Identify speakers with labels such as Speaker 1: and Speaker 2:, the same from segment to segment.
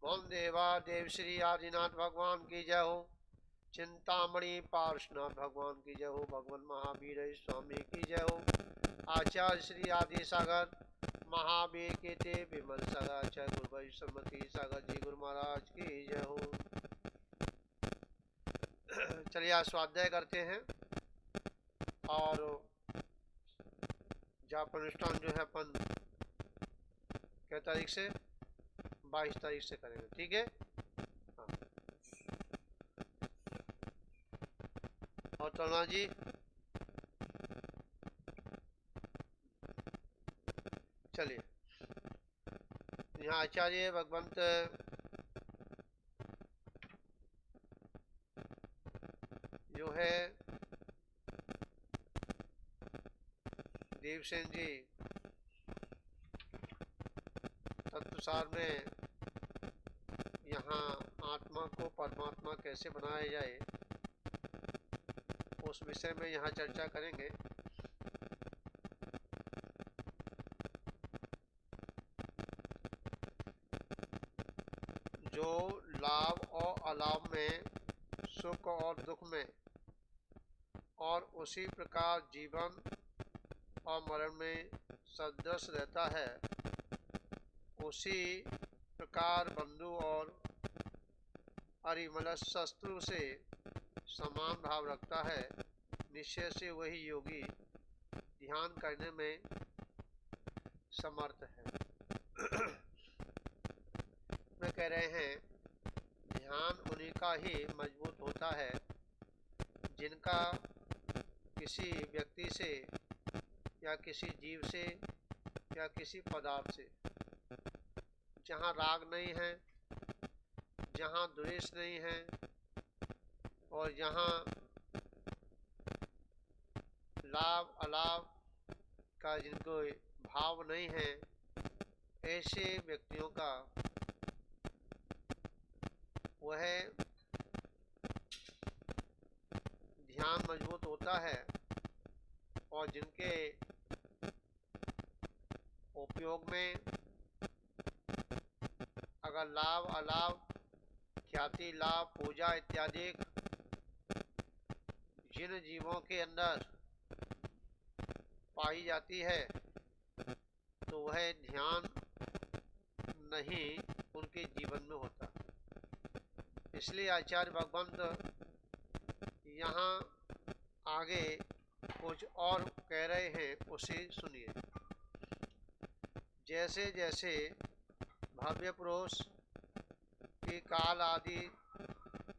Speaker 1: ओम देवा देव श्री आदिनाथ भगवान की जय हो। चिंतामणि पार्श्वनाथ भगवान की जय हो। भगवान महावीर स्वामी की जय हो। आचार्य श्री आदि सागर महावीर के ते विमल सागर आचार्य गुरु वैष्णवती सागर जी गुरु महाराज की जय हो। चलिए आज स्वाध्याय करते हैं और जाप अनुष्ठान जो है अपन क्या तारीख से 22 तारीख से करेंगे, ठीक है। हाँ। और तरुणा जी चलिए, यहाँ आचार्य भगवंत जो है देवसेन जी तत्वसार में यहाँ आत्मा को परमात्मा कैसे बनाया जाए उस विषय में यहाँ चर्चा करेंगे। जो लाभ और अलाभ में, सुख और दुख में, और उसी प्रकार जीवन और मरण में सदृश रहता है, उसी प्रकार बंधु और अरिमलस शत्रु से समान भाव रखता है, निश्चय से वही योगी ध्यान करने में समर्थ है। में कह रहे हैं ध्यान उन्हीं का ही मजबूत होता है जिनका किसी व्यक्ति से या किसी जीव से या किसी पदार्थ से, जहाँ राग नहीं है, जहाँ द्वेष नहीं है, और जहाँ लाभ अलाभ का जिनको भाव नहीं है, ऐसे व्यक्तियों का वह ध्यान मजबूत होता है, और जिनके उपयोग में अगर लाभ अलाभ, ख्याति लाभ, पूजा इत्यादि जिन जीवों के अंदर पाई जाती है तो वह ध्यान नहीं उनके जीवन में होता। इसलिए आचार्य भगवंत यहाँ आगे कुछ और कह रहे हैं, उसे सुनिए। जैसे जैसे भव्य पुरुष की काल आदि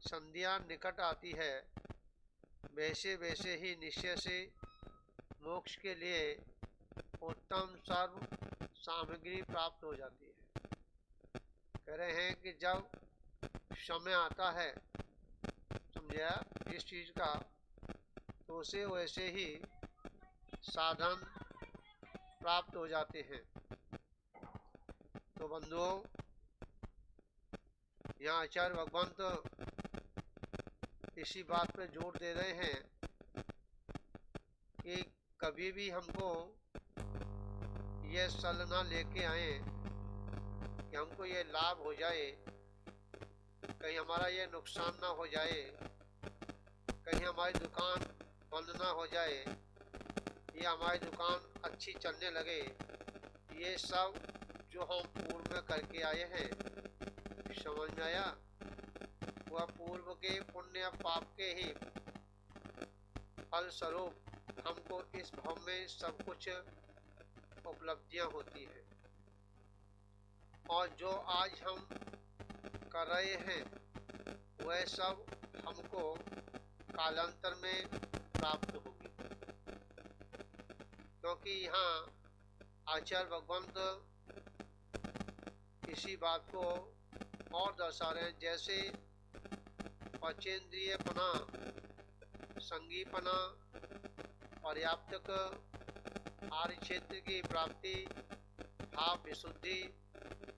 Speaker 1: संध्या निकट आती है, वैसे वैसे ही निश्चय से मोक्ष के लिए उत्तम सर्व सामग्री प्राप्त हो जाती है। कह रहे हैं कि जब समय आता है, समझा इस चीज का, तो उसे वैसे ही साधन प्राप्त हो जाते हैं। तो बंधुओं, यहाँ आचार्य भगवंत इसी बात पर जोर दे रहे हैं कि कभी भी हमको ये सल ना लेके आए कि हमको ये लाभ हो जाए, कहीं हमारा ये नुकसान ना हो जाए, कहीं हमारी दुकान बंद ना हो जाए, ये हमारी दुकान अच्छी चलने लगे। ये सब जो हम पूर्व में करके आए हैं, समझ में आया, वह पूर्व के पुण्य पाप के ही फलस्वरूप हमको इस भाव में सब कुछ उपलब्धियां होती हैं, और जो आज हम कर रहे हैं वह सब हमको कालांतर में प्राप्त होगी। क्योंकि यहाँ आचार्य भगवंत इसी बात को और दर्शा रहे हैं। जैसे पंचेंद्रियपना, संगीपना, पर्याप्तक, आर्य क्षेत्र की प्राप्ति, भाव विशुद्धि,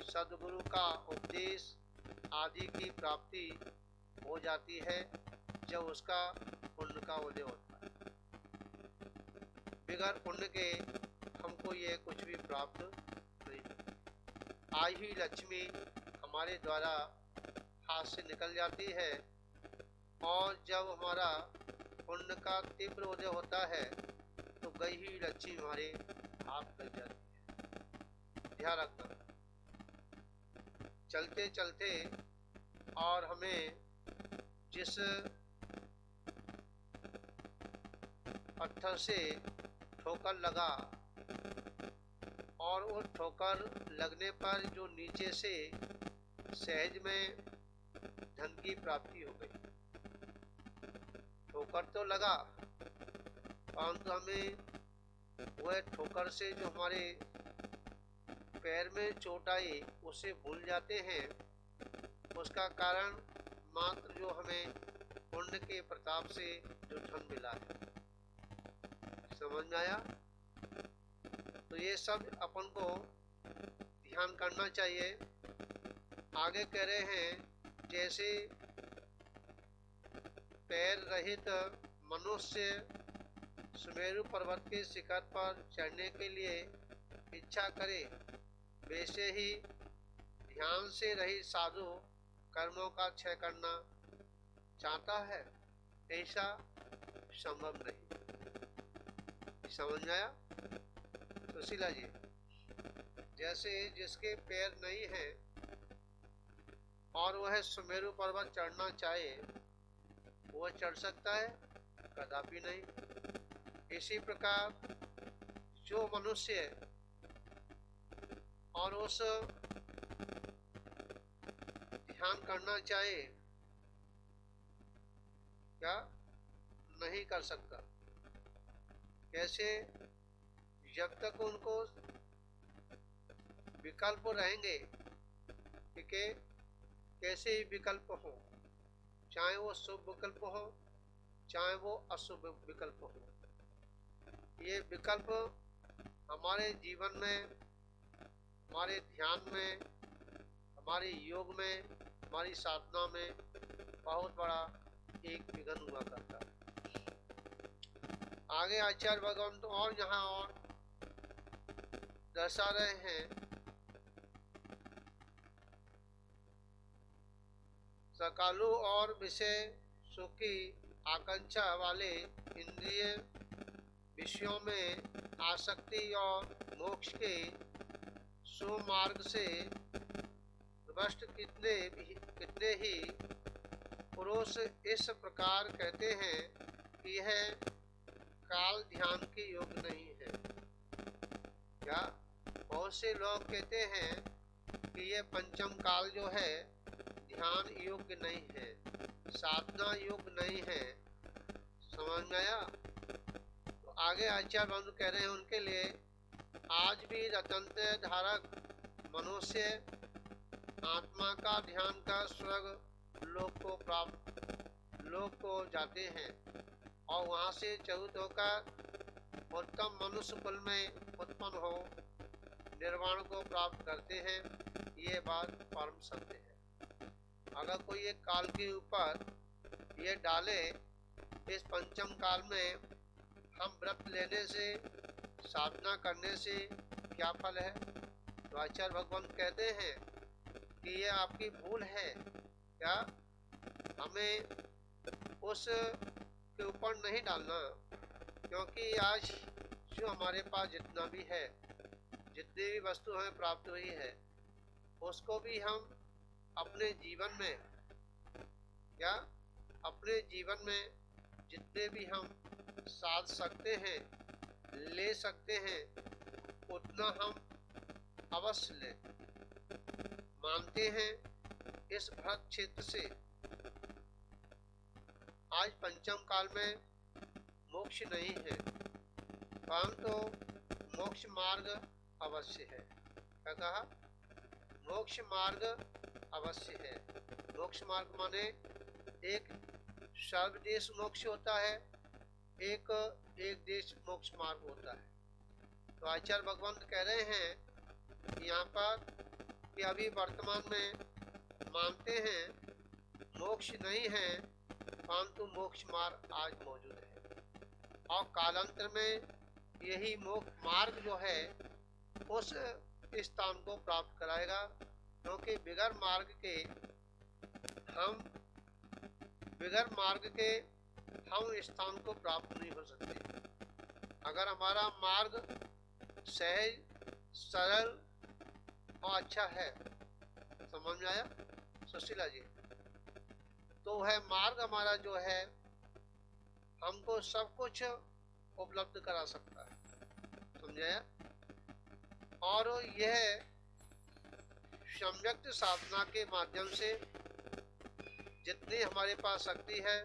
Speaker 1: सद्गुरु का उपदेश आदि की प्राप्ति हो जाती है जब उसका पुण्य का उदय होता है। बिगैर पुण्य के हमको ये कुछ भी प्राप्त नहीं। आई हुई लक्ष्मी हमारे द्वारा हाथ से निकल जाती है, और जब हमारा पुण्य का तीव्र उदय होता है तो गई हुई लक्ष्मी हमारे हाथ लग जाती है। ध्यान रखना, चलते चलते और हमें जिस पत्थर से ठोकर लगा और वो ठोकर लगने पर जो नीचे से सहज में धन की प्राप्ति हो गई। ठोकर तो लगा, परंतु हमें वह ठोकर से जो हमारे पैर में चोट आई उसे भूल जाते हैं। उसका कारण मात्र जो हमें पुण्य के प्रताप से जो धन मिला है। समझ में आया? तो ये सब अपन को ध्यान करना चाहिए। आगे कह रहे हैं, जैसे पैर रहित मनुष्य सुमेरु पर्वत के शिखर पर चढ़ने के लिए इच्छा करे, वैसे ही ध्यान से रहित साधु कर्मों का क्षय करना चाहता है, ऐसा संभव नहीं। समझ में आया? सुशीला जी, जैसे जिसके पैर नहीं है और वह सुमेरु पर्वत चढ़ना चाहे, वह चढ़ सकता है? कदापि नहीं। इसी प्रकार जो मनुष्य और उस ध्यान करना चाहे, क्या नहीं कर सकता। कैसे? जब तक उनको विकल्प रहेंगे, ठीक है, कैसे ही विकल्प हो, चाहे वो शुभ विकल्प हो चाहे वो अशुभ विकल्प हो, ये विकल्प हमारे जीवन में, हमारे ध्यान में, हमारे योग में, हमारी साधना में बहुत बड़ा एक विघ्न हुआ करता है। आगे आचार्य भगवान तो और यहाँ और दर्शा रहे हैं, सकालु और विषय सुख की आकांक्षा वाले इंद्रिय विषयों में आसक्ति और मोक्ष के सुमार्ग से भ्रष्ट कितने ही पुरुष इस प्रकार कहते हैं कि यह काल ध्यान की योग नहीं है। क्या बहुत से लोग कहते हैं कि यह पंचम काल जो है ध्यान योग्य नहीं है, साधना योग्य नहीं है। समझ में आया? तो आगे आचार्य बंधु कह रहे हैं, उनके लिए आज भी रतंत्र धारक मनुष्य आत्मा का ध्यान कर स्वर्ग लोक को जाते हैं और वहाँ से च्युत होकर उत्तम मनुष्य कुल में उत्पन्न हो निर्वाण को प्राप्त करते हैं। ये बात परम सत्य है। अगर कोई एक काल के ऊपर ये डाले, इस पंचम काल में हम व्रत लेने से, साधना करने से क्या फल है? तो आचार्य भगवान कहते हैं कि ये आपकी भूल है। क्या हमें उस के ऊपर नहीं डालना, क्योंकि आज जो हमारे पास जितना भी है, जितनी भी वस्तु हमें प्राप्त हुई है, उसको भी हम अपने जीवन में, क्या अपने जीवन में जितने भी हम साध सकते हैं, ले सकते हैं, उतना हम अवश्य लें। मानते हैं इस भरत क्षेत्र से आज पंचम काल में मोक्ष नहीं है, परंतु मोक्ष मार्ग अवश्य है। क्या कहा? मोक्ष मार्ग अवश्य है। मोक्ष मार्ग माने एक सर्वदेश मोक्ष होता है, एक देश मोक्ष मार्ग होता है। तो आचार्य भगवान कह रहे हैं यहाँ पर कि अभी वर्तमान में मानते हैं मोक्ष नहीं है, परंतु मोक्ष मार्ग आज मौजूद है और कालांतर में यही मोक्ष मार्ग जो है उस स्थान को प्राप्त कराएगा क्योंकि बिगर मार्ग के हम स्थान को प्राप्त नहीं हो सकते। अगर हमारा मार्ग सहज, सरल और अच्छा है, समझ में आया सुशीला जी? तो वह मार्ग हमारा जो है हमको सब कुछ उपलब्ध करा सकता है, समझाया? और यह सम्यक्त साधना के माध्यम से जितनी हमारे पास शक्ति है,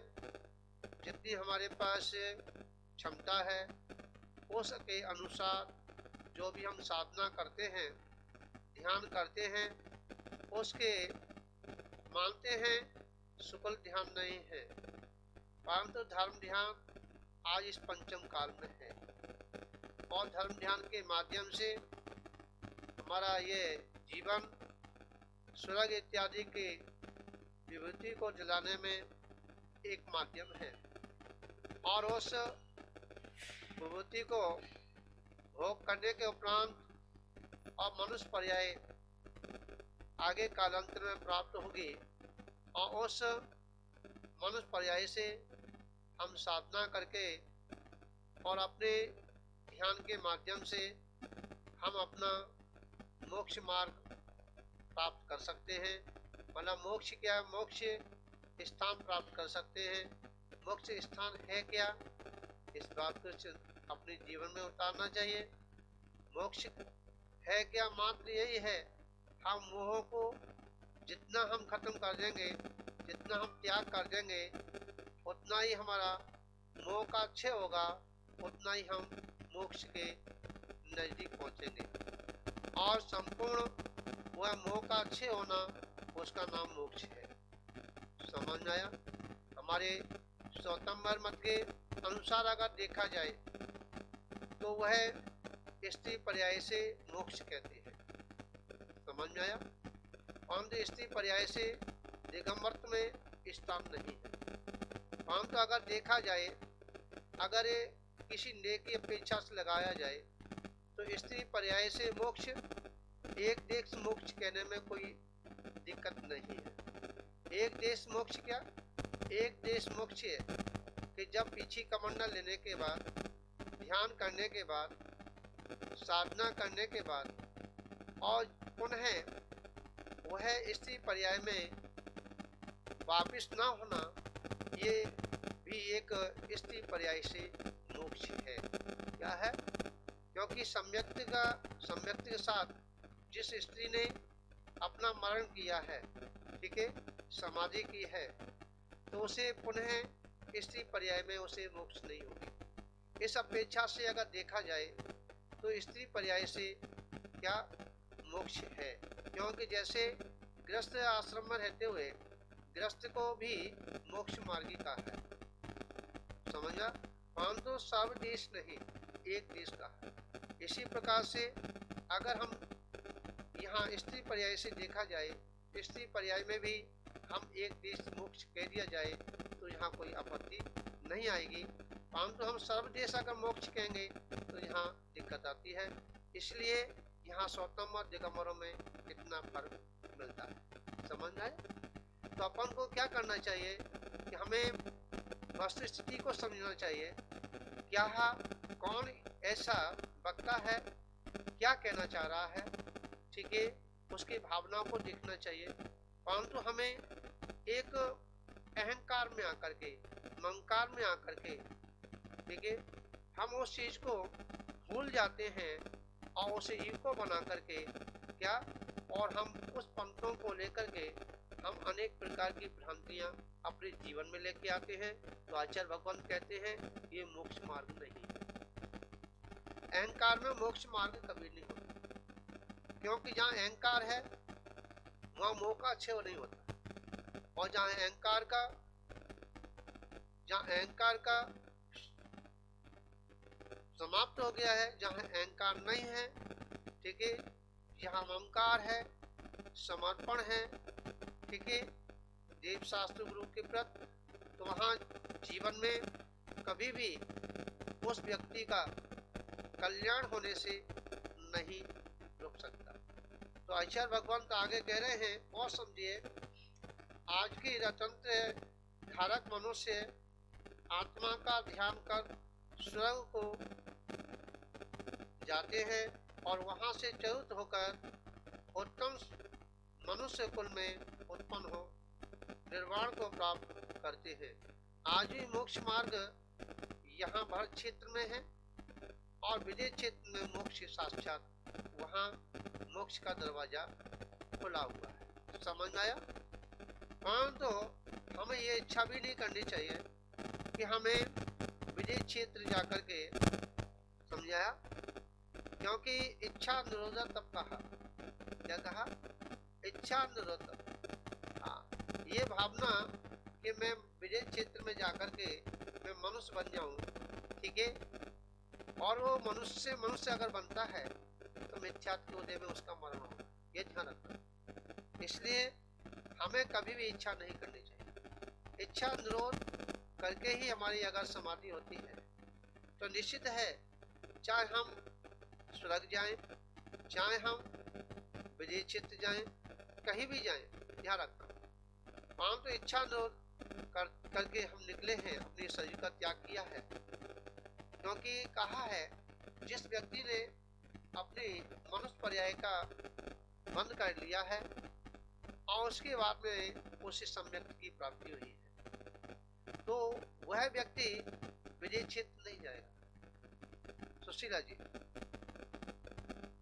Speaker 1: जितनी हमारे पास क्षमता है, उसके अनुसार जो भी हम साधना करते हैं, ध्यान करते हैं, उसके मानते हैं शुक्ल ध्यान नहीं है, परंतु धर्म ध्यान आज इस पंचम काल में है। और धर्म ध्यान के माध्यम से हमारा ये जीवन स्वर्ग इत्यादि की विभूति को जलाने में एक माध्यम है। और उस विभूति को भोग करने के उपरांत और मनुष्य पर्याय आगे कालांतर में प्राप्त होगी, और उस मनुष्य पर्याय से हम साधना करके और अपने ध्यान के माध्यम से हम अपना मोक्ष मार्ग प्राप्त कर सकते हैं। मतलब मोक्ष क्या है? मोक्ष स्थान प्राप्त कर सकते हैं। मोक्ष स्थान है क्या, इस बात को अपने जीवन में उतारना चाहिए। मोक्ष है क्या? मात्र यही है, हम मोह को जितना हम खत्म कर देंगे, जितना हम त्याग कर देंगे, उतना ही हमारा मोह का क्षय होगा, उतना ही हम मोक्ष के नजदीक पहुंचेंगे। और संपूर्ण वह मोह का क्षय होना, उसका नाम मोक्ष है। समझ में आया? हमारे स्वतंत्र मत के अनुसार अगर देखा जाए तो वह स्त्री पर्याय से मोक्ष कहते हैं। समझ में आया? परंतु स्त्री पर्याय से दिगंबरत्व में स्थान नहीं है। परंतु अगर देखा जाए, अगर ये किसी नेकी अपेक्षा से लगाया जाए तो स्त्री पर्याय से मोक्ष एक देश मोक्ष कहने में कोई दिक्कत नहीं है। एक देश मोक्ष क्या? एक देश मोक्ष है कि जब पीछे कमंडल लेने के बाद, ध्यान करने के बाद, साधना करने के बाद और पुनः वह स्त्री पर्याय में वापिस ना होना, ये भी एक स्त्री पर्याय से मोक्ष है। क्या है? क्योंकि सम्यक्त के साथ जिस स्त्री ने अपना मरण किया है, ठीक है, समाधि की है, तो उसे पुनः स्त्री पर्याय में उसे मोक्ष नहीं होगी। इस अपेक्षा से अगर देखा जाए तो स्त्री पर्याय से क्या मोक्ष है। क्योंकि जैसे गृहस्थ आश्रम में रहते हुए गृहस्थ को भी मोक्ष मार्गी का है, समझा? परंतु सब देश नहीं, एक देश का है। इसी प्रकार से अगर हम यहाँ स्त्री पर्याय से देखा जाए, स्त्री पर्याय में भी हम एक देश मोक्ष कह दिया जाए तो यहाँ कोई आपत्ति नहीं आएगी। परंतु हम सर्वदेश अगर मोक्ष कहेंगे तो यहाँ दिक्कत आती है। इसलिए यहाँ स्वतंत्र और दिगंबरों में इतना फर्क मिलता है। समझ आए? तो अपन को क्या करना चाहिए कि हमें वस्तु स्थिति को समझना चाहिए। क्या कौन ऐसा वक्ता है, क्या कहना चाह रहा है, ठीक है, उसकी भावनाओं को देखना चाहिए। परंतु हमें एक अहंकार में आकर के, ममकार में आकर के, ठीक है, हम उस चीज को भूल जाते हैं और उसे ईगो बना करके क्या, और हम उस पंथों को लेकर के हम अनेक प्रकार की भ्रांतियां अपने जीवन में लेके आते हैं। तो आचार्य भगवान कहते हैं ये मोक्ष मार्ग नहीं है। अहंकार में मोक्ष मार्ग कभी नहीं होता, क्योंकि जहाँ अहंकार है वहाँ मोह का क्षय नहीं होता। और जहाँ अहंकार का समाप्त हो गया है, जहाँ अहंकार नहीं है, ठीक है, जहाँ ममकार है, समर्पण है, ठीक है, देव शास्त्र गुरु के प्रति, तो वहाँ जीवन में कभी भी उस व्यक्ति का कल्याण होने से नहीं रुक सकता। तो आचार्य भगवान तो आगे कह रहे हैं, और समझिए, आज की रतंत्र धारक मनुष्य आत्मा का ध्यान कर स्वर्ग को जाते हैं और वहां से च्युत होकर उत्तम मनुष्य कुल में उत्पन्न हो निर्वाण को प्राप्त करते हैं। आज भी मोक्ष मार्ग यहाँ भरत क्षेत्र में है और विदेश क्षेत्र में मोक्ष साक्षात वहाँ मोक्ष का दरवाजा खुला हुआ है। समझ आया? परंतु हमें ये इच्छा भी नहीं करनी चाहिए कि हमें विदेश क्षेत्र जाकर के, समझाया, क्योंकि इच्छा निरोधा तब कहा, क्या कहा? इच्छा निरोधा। हाँ, ये भावना कि मैं विदेश क्षेत्र में जाकर के मैं मनुष्य बन जाऊं, ठीक है, और वो मनुष्य अगर बनता है तो मिथ्यात्व के उदय में उसका मरण होगा, ये ध्यान रखना। इसलिए हमें कभी भी इच्छा नहीं करनी चाहिए। इच्छा निरोध करके ही हमारी अगर समाधि होती है तो निश्चित है, चाहे हम स्वर्ग जाएं, चाहे हम विदेश क्षेत्र जाएं, कहीं भी जाएं, ध्यान रखना। परंतु इच्छा निरोध करके हम निकले हैं, अपने शरीर का त्याग किया है, क्योंकि कहा है जिस व्यक्ति ने अपनी मनुष्य पर्याय का बंद कर लिया है और उसके बाद में उसे सम्यक की प्राप्ति हुई है, तो वह व्यक्ति विदेश क्षेत्र नहीं जाएगा। सुशीला जी,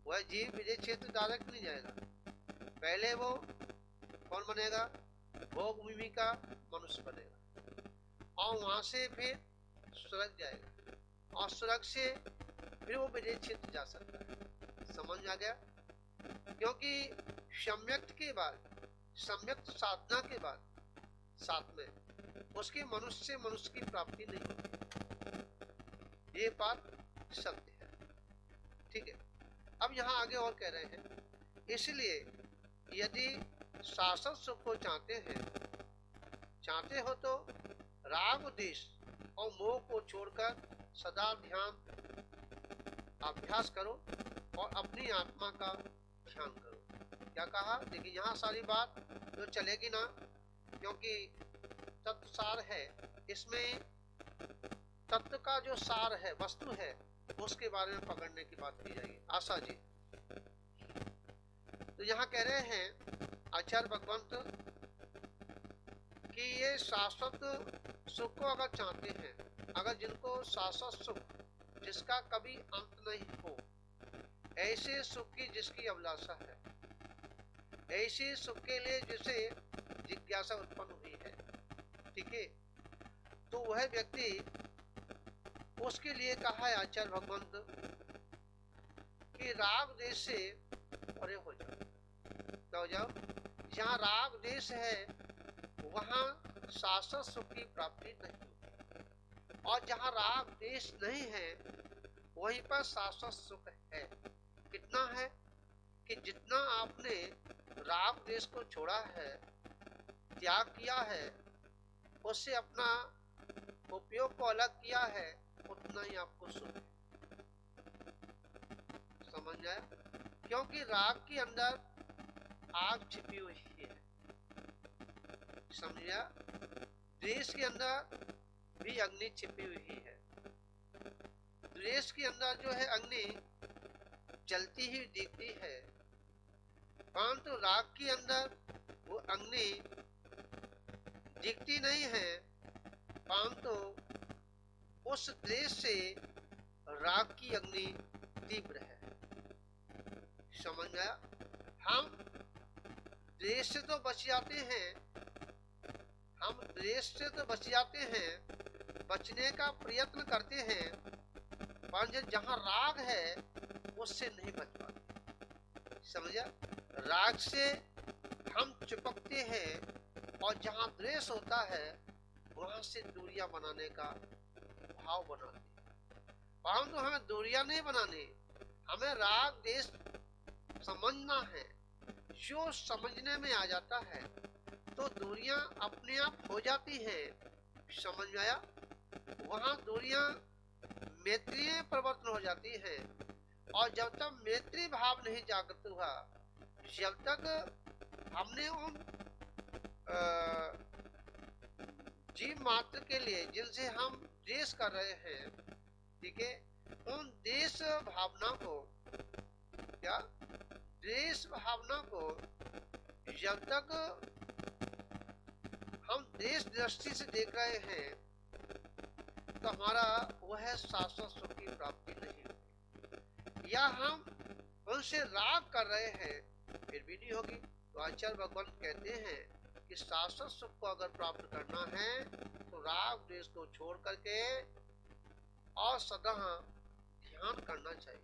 Speaker 1: वह जीव विदेश क्षेत्र डायरेक्ट नहीं जाएगा। पहले वो कौन बनेगा? भोग भूमि का मनुष्य बनेगा और वहां से फिर स्वर्ग जाएगा और स्वर्ग से फिर वो विदेश क्षेत्र जा सकता है। समझ आ गया? क्योंकि सम्यक्त के बाद, सम्यक्त साधना के बाद साथ में उसके मनुष्य की प्राप्ति नहीं होती। ये बात सत्य है, ठीक है। अब यहाँ आगे और कह रहे हैं, इसलिए यदि शाश्वत सुख को चाहते हो तो राग देश और मोह को छोड़कर सदा ध्यान अभ्यास करो और अपनी आत्मा का ध्यान करो। क्या कहा? देखिए, यहाँ सारी बात जो चलेगी ना, क्योंकि तत्व सार है, इसमें तत्व का जो सार है, वस्तु है, उसके बारे में पकड़ने की बात की जाएगी। आशा जी, तो यहाँ कह रहे हैं आचार्य भगवंत कि ये शाश्वत सुख को अगर चाहते हैं, अगर जिनको शाश्वत सुख जिसका कभी अंत नहीं हो, ऐसे सुख की जिसकी अभिलाषा है, ऐसे सुख के लिए जिसे जिज्ञासा उत्पन्न हुई है, ठीक है, तो वह व्यक्ति, उसके लिए कहा है आचार्य भगवंत कि राग देश से परे हो जाओ। क्या हो जाओ? जहाँ राग देश है वहाँ शाश्वत सुख की प्राप्ति नहीं होती, और जहाँ राग देश नहीं है वहीं पर शाश्वत सुख है। कितना है कि जितना आपने राग देश को छोड़ा है, त्याग किया है, उससे अपना उपयोग को अलग किया है, उतना ही आपको सुख है। समझ आया? क्योंकि राग के अंदर आग छिपी हुई है, समझा? द्वेष के अंदर भी अग्नि छिपी हुई है। द्वेष के अंदर जो है अग्नि जलती ही दिखती है, परंतु राग के अंदर वो अग्नि दिखती नहीं है, परंतु उस द्वेष से राग की अग्नि तीव्र है। समझ गया? हम द्वेष से तो बच जाते हैं, हम द्वेष से तो बच जाते हैं, बचने का प्रयत्न करते हैं, पर जहाँ राग है उससे नहीं बच पाते। समझा? राग से हम चिपकते हैं और जहाँ द्वेष होता है वहां से दूरियां बनाने का भाव बनाते हैं। परंतु हमें दूरियां नहीं बनानी, हमें राग देश समझना है। जो समझने में आ जाता है तो दूरियां अपने आप हो जाती है। समझ में आया? वहां दूरियां मैत्रीय परिवर्तन हो जाती है, और जब तक मैत्री भाव नहीं जागृत हुआ, जब तक हमने उन जीव मात्र के लिए जिनसे हम द्वेष कर रहे हैं, ठीक है, उन देश भावना को, क्या देश भावना को जब तक हम देश दृष्टि से देख रहे हैं तो हमारा वह शाश्वत सुख की प्राप्ति नहीं होगी। या हम उनसे राग कर रहे हैं फिर भी नहीं होगी। तो आचार्य भगवान कहते हैं कि शाश्वत सुख को अगर प्राप्त करना है तो राग द्वेष को छोड़ करके और सदा ध्यान करना चाहिए,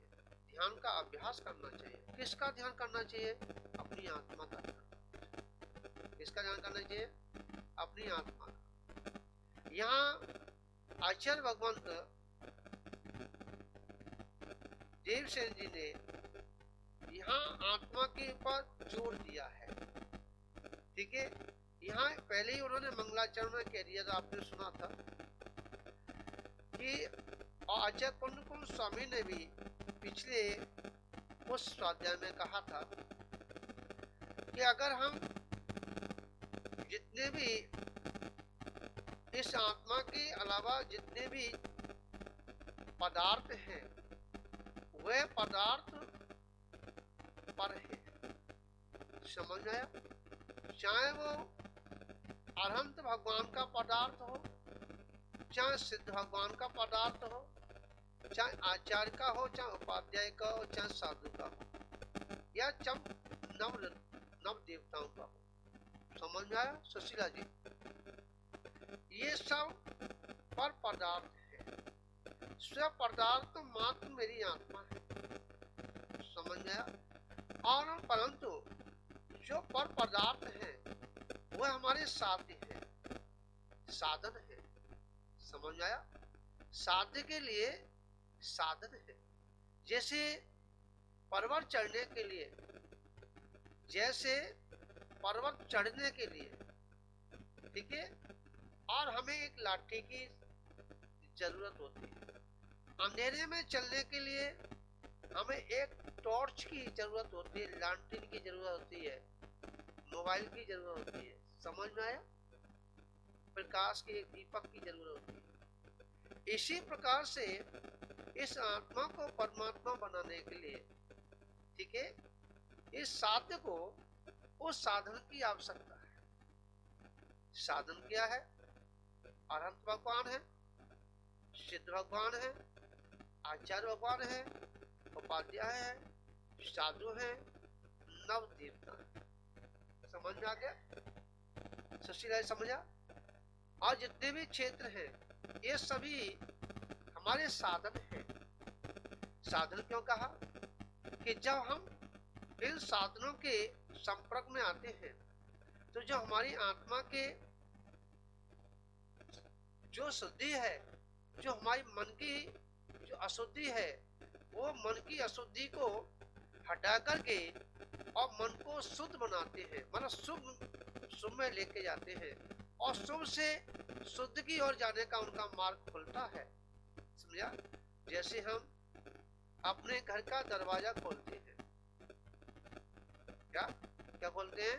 Speaker 1: ध्यान का अभ्यास करना चाहिए। किसका ध्यान करना चाहिए? अपनी आत्मा का ध्यान। किसका ध्यान करना चाहिए? अपनी आत्मा का। यहाँ आचार्य भगवंत देवसेन जी ने यहाँ आत्मा के ऊपर जोर दिया है, ठीक है। यहाँ पहले ही उन्होंने मंगलाचरण में कह दिया था, आपने सुना था कि आचार्य कुंड स्वामी ने भी पिछले उस स्वाध्याय में कहा था कि अगर हम जितने भी इस आत्मा के अलावा जितने भी पदार्थ हैं वह पदार्थ पर है, समझ आया? चाहे वो अरहंत भगवान का पदार्थ हो, चाहे सिद्ध भगवान का पदार्थ हो, चाहे आचार्य का हो, चाहे उपाध्याय का हो, चाहे साधु का हो, या नव देवताओं का हो। समझ में आया सुशीला जी? ये सब पर पदार्थ है, स्व पदार्थ मात्र मेरी आत्मा है। समझ में आया? और परंतु जो पर पदार्थ है वह हमारे साध्य है, साधन है। समझ में आया? साध्य के लिए साधन है। जैसे पर्वत चढ़ने के लिए, जैसे पर्वत चढ़ने के लिए, ठीक है, और हमें एक लाठी की जरूरत होती है। अंधेरे में चलने के लिए हमें एक टॉर्च की जरूरत होती है, लालटेन की जरूरत होती है, मोबाइल की जरूरत होती है। समझ में आया? प्रकाश के एक दीपक की जरूरत होती है। इसी प्रकार से इस आत्मा को परमात्मा बनाने के लिए, ठीक है, इस साध्य को उस साधन की आवश्यकता है। साधन क्या है? अरहंत भगवान है, सिद्ध भगवान है, आचार्य भगवान है, उपाध्याय है, साधु है, नव देवता है। समझ में आ गया? सुशीला समझा? और जितने भी क्षेत्र हैं ये सभी हमारे साधन हैं। साधन क्यों कहा? कि जब हम इन साधनों के संपर्क में आते हैं तो जो हमारी आत्मा के जो शुद्धि है, जो हमारी मन की जो अशुद्धि है, वो मन की अशुद्धि को हटा करके और मन को शुद्ध बनाते हैं, मतलब शुभ में लेके जाते हैं और शुभ से शुद्ध की ओर जाने का उनका मार्ग खुलता है। समझा? जैसे हम अपने घर का दरवाजा खोलते हैं, क्या खोलते हैं?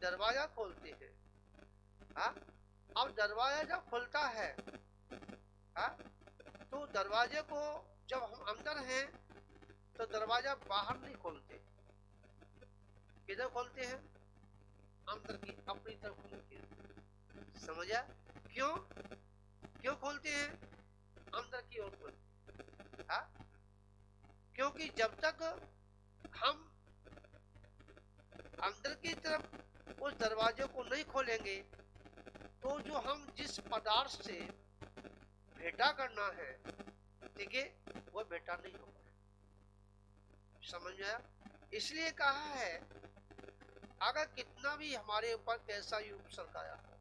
Speaker 1: दरवाजा खोलते हैं। हाँ, अब दरवाजा जब खुलता है, हाँ, तो दरवाजे को जब हम अंदर हैं तो दरवाजा बाहर नहीं खोलते। किधर खोलते हैं? अंदर की अपनी तरफ खोलते हैं। समझा? क्यों खोलते हैं? अंदर की ओर खोलते हैं। क्योंकि जब तक हम अंदर की तरफ उस दरवाजे को नहीं खोलेंगे तो जो हम जिस पदार्थ से भेंटा करना है, ठीक है, वो भेंटा नहीं होगा। समझ आया? इसलिए कहा है अगर कितना भी हमारे ऊपर कैसा युग सरकाया हो,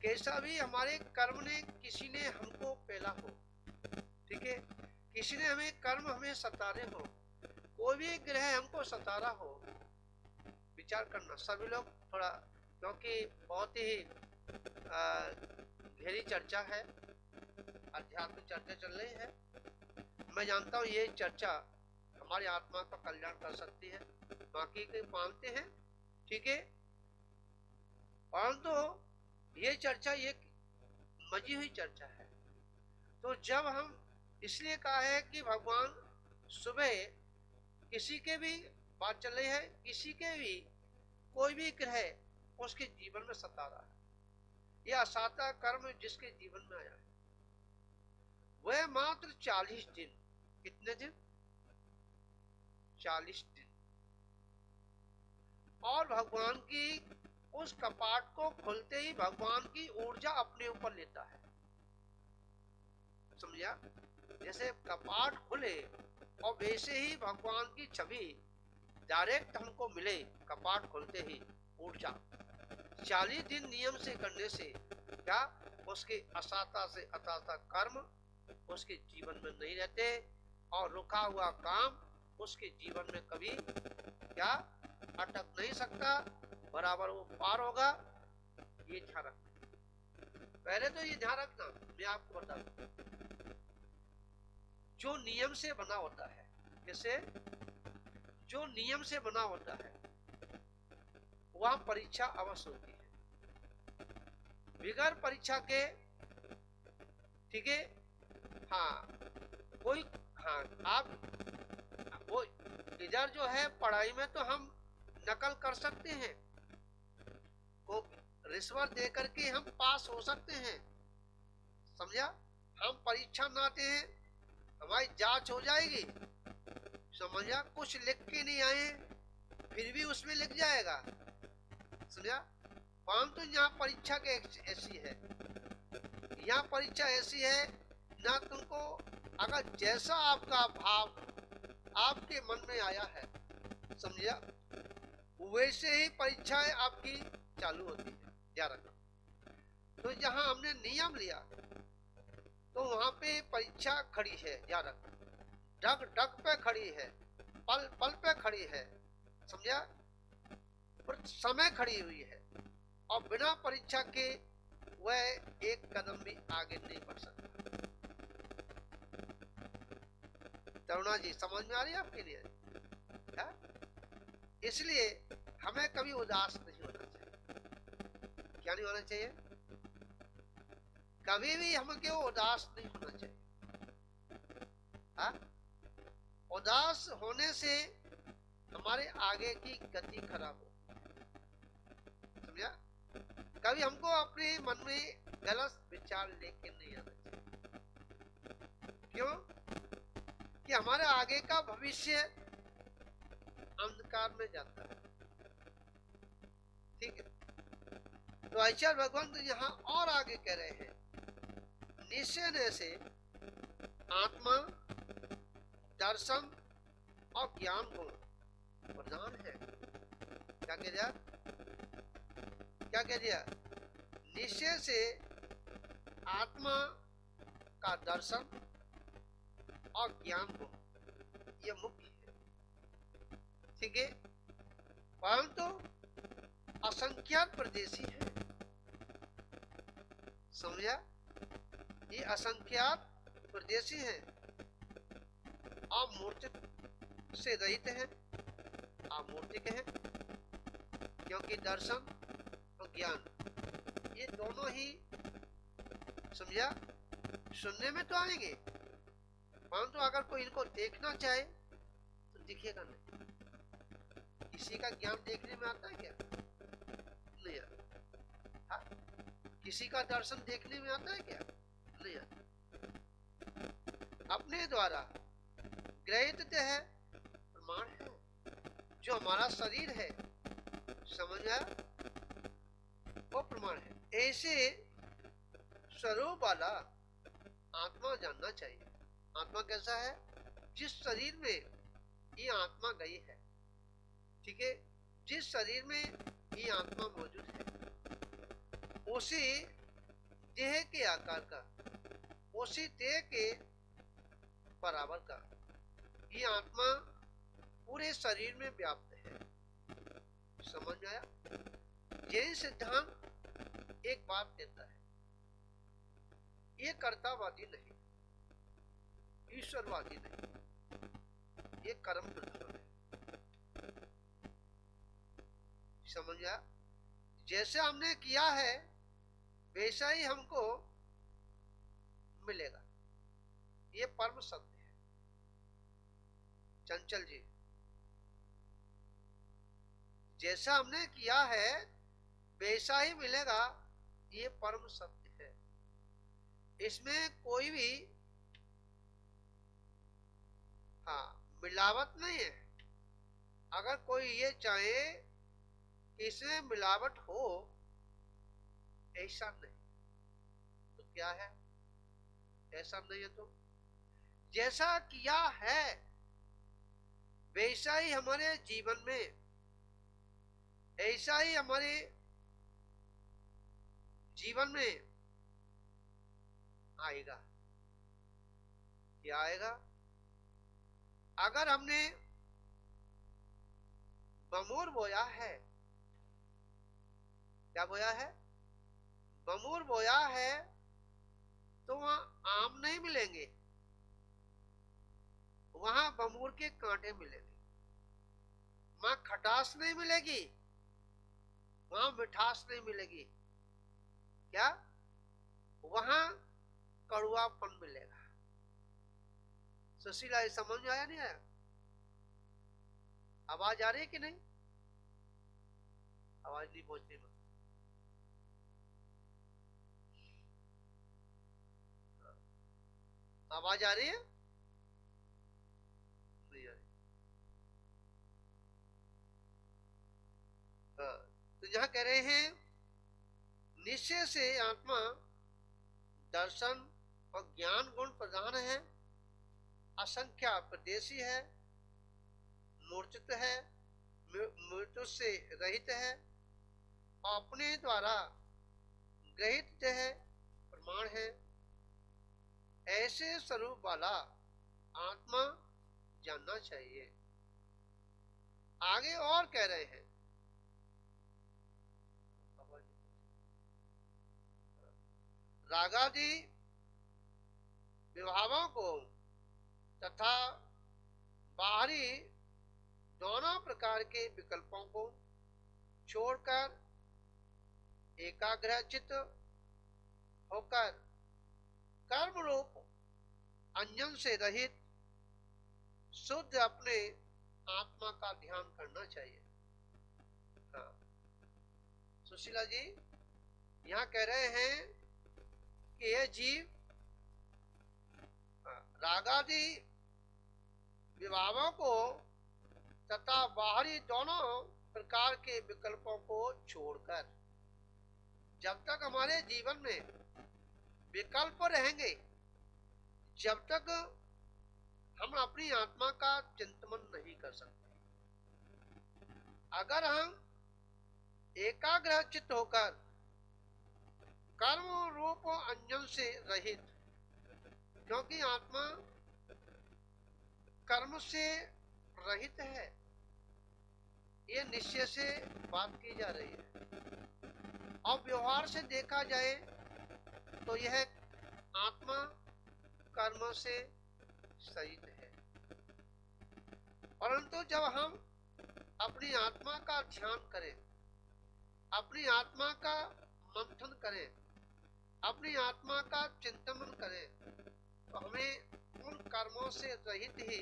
Speaker 1: कैसा भी हमारे कर्म ने किसी ने हमको पेला हो, ठीक है, किसी ने हमें सता रहे हो, कोई भी ग्रह हमको सता रहा हो, विचार करना सभी लोग थोड़ा, क्योंकि बहुत ही गहरी चर्चा है, आध्यात्मिक चर्चा चल रही है। मैं जानता हूँ ये चर्चा हमारी आत्मा का कल्याण कर सकती है। बाकी के मानते हैं, ठीक है। परंतु ये चर्चा ये मजी हुई चर्चा है। तो जब हम इसलिए कहा है कि भगवान सुबह किसी के भी बात चल रही है, किसी के भी कोई भी ग्रह उसके जीवन में सता रहा है, यह असाता कर्म जिसके जीवन में आया है वह मात्र 40 दिन, कितने दिन? 40 दिन, और भगवान की उस कपाट को खुलते ही भगवान की ऊर्जा अपने ऊपर लेता है। समझा? जैसे कपाट खुले और वैसे ही भगवान की छवि डायरेक्ट हमको मिले, कपाट खुलते ही ऊर्जा। 40 दिन नियम से करने से क्या उसके असाता से अताता कर्म उसके जीवन में नहीं रहते, और रुका हुआ काम उसके जीवन में कभी क्या अटक नहीं सकता, बराबर वो पार होगा। ये ध्यान रखना। पहले तो ये ध्यान रखना, मैं आपको बता दूं, जो नियम से बना होता है, जैसे जो नियम से बना होता है वहां परीक्षा अवश्य होती है, बिगर परीक्षा के, ठीक है। हाँ, कोई, हाँ, आप वो इधर जो है पढ़ाई में तो हम नकल कर सकते हैं, को रिश्वत दे करके हम पास हो सकते हैं, समझा। हम परीक्षा ना दें, हमारी जांच हो जाएगी, समझा। कुछ लिख के नहीं आए फिर भी उसमें लिख जाएगा, समझा। परंतु यहाँ परीक्षा के ऐसी है, यहाँ परीक्षा ऐसी है ना, तुमको अगर जैसा आपका भाव आपके मन में आया है, समझा, वैसे ही परीक्षाएं आपकी चालू होती है, ध्यान रखना। तो जहां हमने नियम लिया तो वहां पे परीक्षा खड़ी है, ध्यान रखना। डग डग पे खड़ी है, पल पल पे खड़ी है, समझा, पर समय खड़ी हुई है, और बिना परीक्षा के वह एक कदम भी आगे नहीं बढ़ सकता। तरुणा जी, समझ में आ रही है आपके लिए? है? इसलिए हमें कभी उदास नहीं होना चाहिए। क्या नहीं होना चाहिए? कभी भी हमको उदास नहीं होना चाहिए। हा? उदास होने से हमारे आगे की गति खराब हो, समझा। कभी हमको अपने मन में गलत विचार लेके नहीं आना चाहिए। क्यों? कि हमारे आगे का भविष्य अंधकार में जाता है, ठीक है। तो आचार्य भगवान तो यहाँ और आगे कह रहे हैं, निश्चय से आत्मा, दर्शन और ज्ञान को प्रधान है। क्या कह दिया? क्या कह दिया? निश्चय से आत्मा का दर्शन और ज्ञान को, ये मुख्य है, ठीक है। परंतु असंख्यात प्रदेशी है, समझा। ये असंख्यात प्रदेशी है, अमूर्तिक से रहित है, अमूर्तिक है, क्योंकि दर्शन और ज्ञान ये दोनों ही, समझा, सुनने में तो आएंगे, परंतु अगर कोई इनको देखना चाहे तो दिखेगा नहीं। किसी का ज्ञान देखने में आता है क्या? नहीं आता। हाँ? किसी का दर्शन देखने में आता है क्या? नहीं आता। अपने द्वारा ग्रहित है, प्रमाण है, जो हमारा शरीर है, समझ आया, वो प्रमाण है। ऐसे स्वरूप वाला आत्मा जानना चाहिए। आत्मा कैसा है? जिस शरीर में ये आत्मा गई है, ठीक है, जिस शरीर में ये आत्मा मौजूद है, उसी देह के आकार का, उसी देह के बराबर का ये आत्मा पूरे शरीर में व्याप्त है, समझ आया। जैन सिद्धांत एक बात कहता है, ये कर्तावादी नहीं, ईश्वरवादी नहीं, ये कर्म प्रधान है। समझ गया? जैसे हमने किया है वैसा ही हमको मिलेगा, ये परम सत्य है। चंचल जी, जैसा हमने किया है वैसा ही मिलेगा, ये परम सत्य है। इसमें कोई भी मिलावट नहीं है। अगर कोई ये चाहे कि इसमें मिलावट हो, ऐसा नहीं, तो क्या है? ऐसा नहीं है तो जैसा किया है वैसा ही हमारे जीवन में, ऐसा ही हमारे जीवन में आएगा। क्या आएगा? अगर हमने बमूर बोया है, क्या बोया है? बमूर बोया है, तो वहां आम नहीं मिलेंगे, वहां बमूर के कांटे मिलेंगे। वहां खटास नहीं मिलेगी, वहां मिठास नहीं मिलेगी। क्या? वहां कड़वापन मिलेगा। सुशीला, ये समझ में आया नहीं आया? आवाज आ रही है कि नहीं? आवाज नहीं पहुंचती में। आवाज आ रही है? नहीं आ रही। हाँ, तो यहां कह रहे हैं निश्चय से आत्मा दर्शन और ज्ञान गुण प्रधान है, असंख्या प्रदेशी है, मूर्छित है, मृत्यु से रहित है, अपने द्वारा ग्रहित है, प्रमाण है। ऐसे स्वरूप वाला आत्मा जानना चाहिए। आगे और कह रहे हैं, रागादि विभावों को तथा बाहरी दोनों प्रकार के विकल्पों को छोड़कर एकाग्रचित्त होकर कर्म रूप अंजन से रहित शुद्ध अपने आत्मा का ध्यान करना चाहिए। हाँ, सुशीला जी यहाँ कह रहे हैं कि यह जीव रागादि विभावों को तथा बाहरी दोनों प्रकार के विकल्पों को छोड़कर, जब तक हमारे जीवन में विकल्प रहेंगे, जब तक हम अपनी आत्मा का चिंतन नहीं कर सकते। अगर हम एकाग्र चित्त होकर कर्म रूप अंजन से रहित, क्योंकि आत्मा कर्म से रहित है, ये निश्चय से बात की जा रही है। और व्यवहार से देखा जाए तो यह आत्मा कर्म से सहित है। परंतु जब हम अपनी आत्मा का ध्यान करें, अपनी आत्मा का मंथन करें, अपनी आत्मा का चिंतन करें, तो हमें उन कर्मों से रहित ही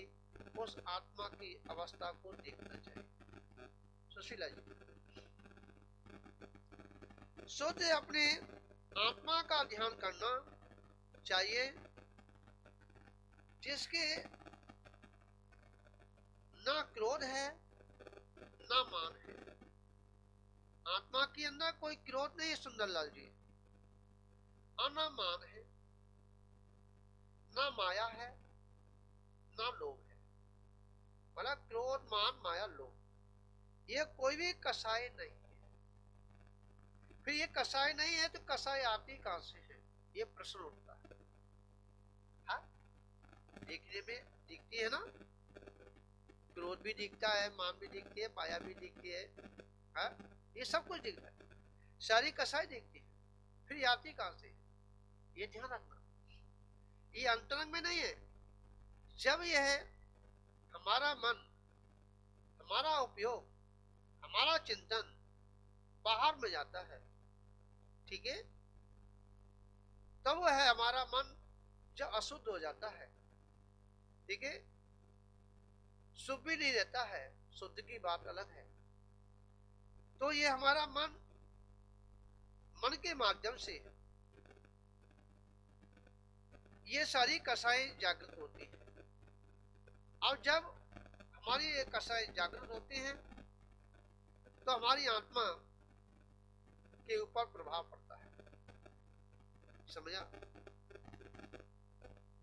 Speaker 1: उस आत्मा की अवस्था को देखना चाहिए। सुशीला जी, शुद्ध अपने आत्मा का ध्यान करना चाहिए, जिसके ना क्रोध है ना मान है। आत्मा के अंदर कोई क्रोध नहीं है सुंदरलाल जी, और ना मान है, ना माया है, ना लोभ है। मतलब क्रोध, मान, माया, लोभ, ये कोई भी कसाई नहीं है। फिर ये कसाई नहीं है तो कसाई आती कहां से है, ये प्रश्न उठता है। हाँ, देखने में दिखती है ना, क्रोध भी दिखता है, मान भी दिखती है, माया भी दिखती है, हाँ? ये सब कुछ दिखता है, सारी कसाई दिखती है। फिर ये आती कहां से, ये ध्यान रखना। ये अंतरंग में नहीं है। जब यह हमारा मन, हमारा उपयोग, हमारा चिंतन बाहर में जाता है, ठीक है, तब वह है हमारा मन जो अशुद्ध हो जाता है, ठीक है, शुभ भी नहीं रहता है, शुद्ध की बात अलग है। तो ये हमारा मन के माध्यम से ये सारी कसाएं जागृत होती है। और जब हमारी ये कसाएं जागृत होती हैं तो हमारी आत्मा के ऊपर प्रभाव पड़ता है, समझा?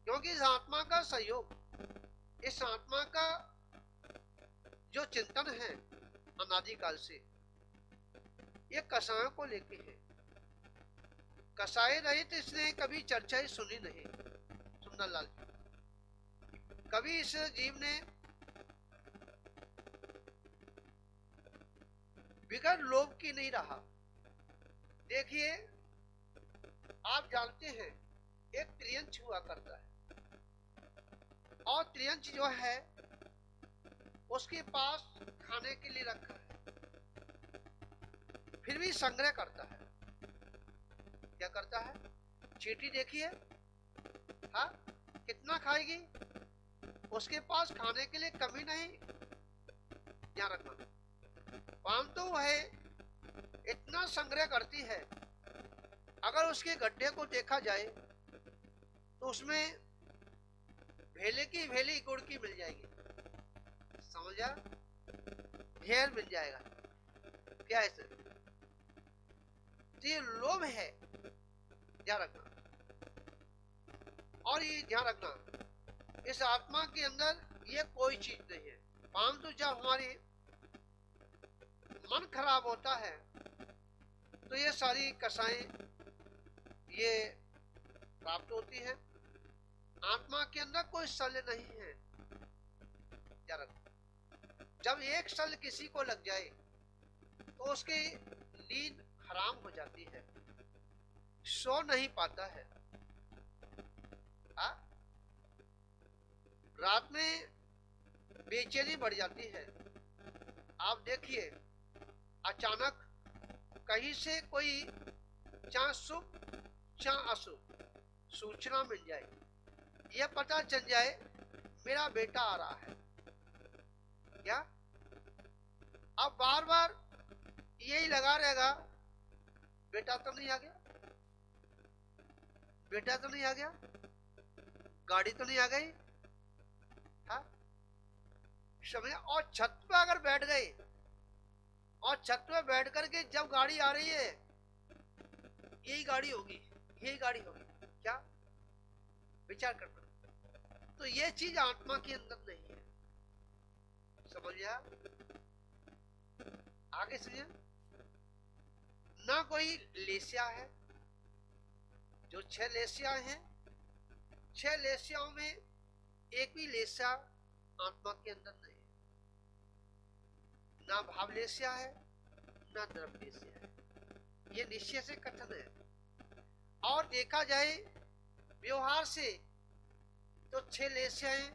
Speaker 1: क्योंकि इस आत्मा का सहयोग, इस आत्मा का जो चिंतन है अनादिकाल से, ये कसायों को लेके है। कसाई रहित इसने कभी चर्चा ही सुनी नहीं, सुंदरलाल जी। कभी इस जीव ने बिगड़ लोभ की नहीं रहा। देखिए, आप जानते हैं एक त्रियंच हुआ करता है, और त्रियंच जो है उसके पास खाने के लिए रखा है, फिर भी संग्रह करता है। क्या करता है? चींटी देखिए, हाँ, कितना खाएगी, उसके पास खाने के लिए कमी नहीं, ध्यान रखना। परंतु वह इतना संग्रह करती है, अगर उसके गड्ढे को देखा जाए तो उसमें भेले की भेली गुड़ की मिल जाएगी, समझा? ढेर मिल जाएगा। क्या है सर? ये लोभ है, ध्यान रखना। और ये ध्यान रखना, इस आत्मा के अंदर ये कोई चीज नहीं है। परंतु जब हमारी मन खराब होता है तो ये सारी कसाएं ये प्राप्त होती है। आत्मा के अंदर कोई शल्य नहीं है, ध्यान रखना। जब एक शल्य किसी को लग जाए तो उसकी नींद हराम हो जाती है, सो नहीं पाता है। रात में बेचैनी बढ़ जाती है। आप देखिए, अचानक कहीं से कोई चाहे शुभ चाहे अशुभ सूचना मिल जाए, यह पता चल जाए मेरा बेटा आ रहा है, क्या? अब बार बार यही लगा रहेगा, बेटा तो नहीं आ गया, बेटा तो नहीं आ गया, गाड़ी तो नहीं आ गई, हाँ, समझे? और छत पे अगर बैठ गए, और छत पे बैठ करके जब गाड़ी आ रही है, यही गाड़ी होगी, यही गाड़ी होगी, क्या विचार करना। तो ये चीज आत्मा के अंदर नहीं है, समझ लिया? आगे सुनिए। ना कोई लेसिया है, जो 6 लेसिया हैं, 6 लेसियाओं में एक भी लेसिया आत्मा के अंदर नहीं है। ना भाव लेसिया है, ना द्रव्य लेसिया है। ये निश्चय से कथन है। और देखा जाए व्यवहार से तो 6 लेसियाएं